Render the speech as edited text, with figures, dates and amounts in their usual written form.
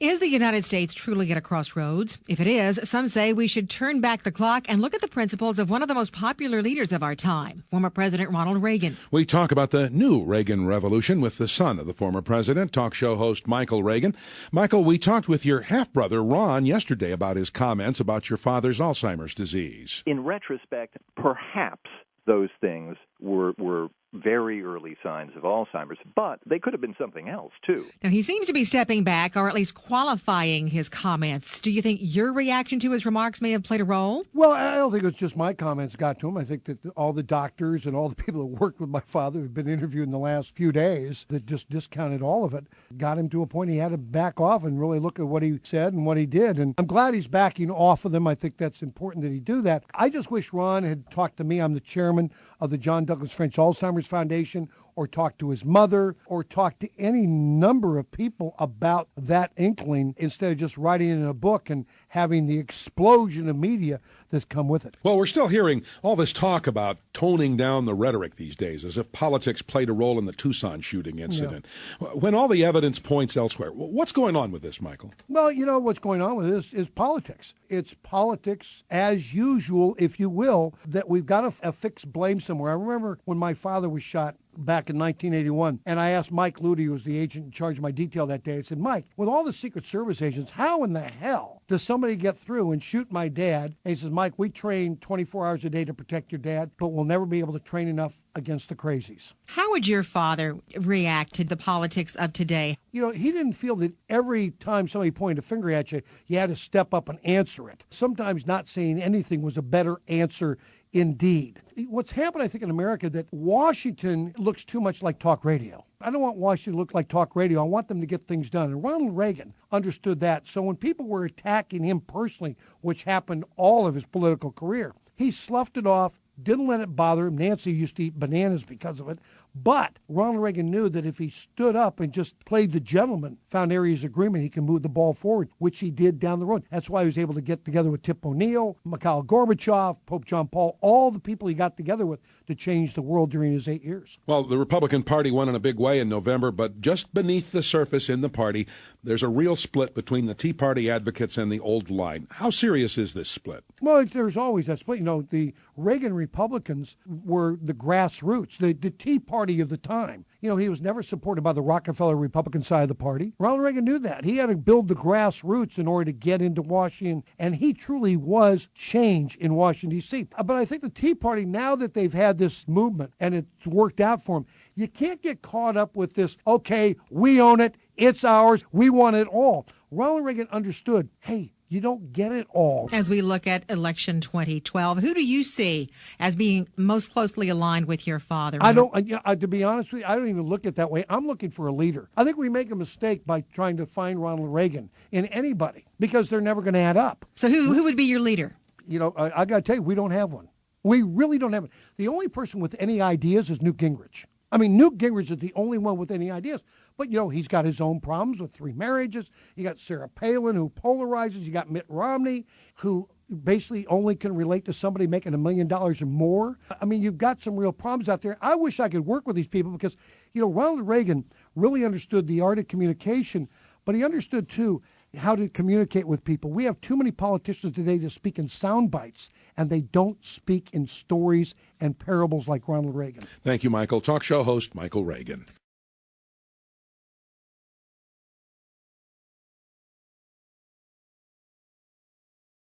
Is the United States truly at a crossroads? If it is, some say we should turn back the clock and look at the principles of one of the most popular leaders of our time, former President Ronald Reagan. We talk about the new Reagan Revolution with the son of the former president, talk show host Michael Reagan. Michael, we talked with your half-brother Ron yesterday about his comments about your father's Alzheimer's disease. In retrospect, perhaps those things were very early signs of Alzheimer's, but they could have been something else, too. Now, he seems to be stepping back, or at least qualifying his comments. Do you think your reaction to his remarks may have played a role? Well, I don't think it's just my comments got to him. I think that all the doctors and all the people that worked with my father who've been interviewed in the last few days that just discounted all of it, got him to a point he had to back off and really look at what he said and what he did. And I'm glad he's backing off of them. I think that's important that he do that. I just wish Ron had talked to me. I'm the chairman of the John Douglas French Alzheimer's Foundation, or talked to his mother, or talked to any number of people about that inkling instead of just writing it in a book and having the explosion of media that's come with it. Well, we're still hearing all this talk about toning down the rhetoric these days, as if politics played a role in the Tucson shooting incident. Yeah. When all the evidence points elsewhere, what's going on with this, Michael? Well, you know what's going on with this is politics. It's politics as usual, if you will, that we've got to affix blame somewhere. I remember when my father was shot back in 1981, and I asked Mike Luty, who was the agent in charge of my detail that day, I said, Mike, with all the Secret Service agents, how in the hell does somebody get through and shoot my dad? And he says, Mike, we train 24 hours a day to protect your dad, but we'll never be able to train enough against the crazies. How would your father react to the politics of today? You know, he didn't feel that every time somebody pointed a finger at you, you had to step up and answer it. Sometimes not saying anything was a better answer indeed. What's happened, I think, in America, that Washington looks too much like talk radio. I don't want Washington to look like talk radio. I want them to get things done. And Ronald Reagan understood that. So when people were attacking him personally, which happened all of his political career, he sloughed it off, didn't let it bother him. Nancy used to eat bananas because of it. But Ronald Reagan knew that if he stood up and just played the gentleman, found areas of agreement, he can move the ball forward, which he did down the road. That's why he was able to get together with Tip O'Neill, Mikhail Gorbachev, Pope John Paul, all the people he got together with to change the world during his 8 years. Well, the Republican Party won in a big way in November, but just beneath the surface in the party, there's a real split between the Tea Party advocates and the old line. How serious is this split? Well, there's always that split. You know, the Reagan Republicans were the grassroots, the Tea Party of the time. You know, he was never supported by the Rockefeller Republican side of the party. Ronald Reagan knew that. He had to build the grassroots in order to get into Washington, and he truly was change in Washington, D.C. But I think the Tea Party, now that they've had this movement and it's worked out for them, you can't get caught up with this, okay, we own it, it's ours, we want it all. Ronald Reagan understood, hey, you don't get it all. As we look at election 2012, who do you see as being most closely aligned with your father? I don't, to be honest with you, I don't even look at it that way. I'm looking for a leader. I think we make a mistake by trying to find Ronald Reagan in anybody because they're never going to add up. So who would be your leader? You know, I got to tell you, we don't have one. We really don't have it. The only person with any ideas is Newt Gingrich. I mean, Newt Gingrich is the only one with any ideas. But, you know, he's got his own problems with 3 marriages. You got Sarah Palin, who polarizes. You got Mitt Romney, who basically only can relate to somebody making $1 million or more. I mean, you've got some real problems out there. I wish I could work with these people because, you know, Ronald Reagan really understood the art of communication, but he understood, too, how to communicate with people. We have too many politicians today to speak in sound bites, and they don't speak in stories and parables like Ronald Reagan. Thank you, Michael. Talk show host Michael Reagan.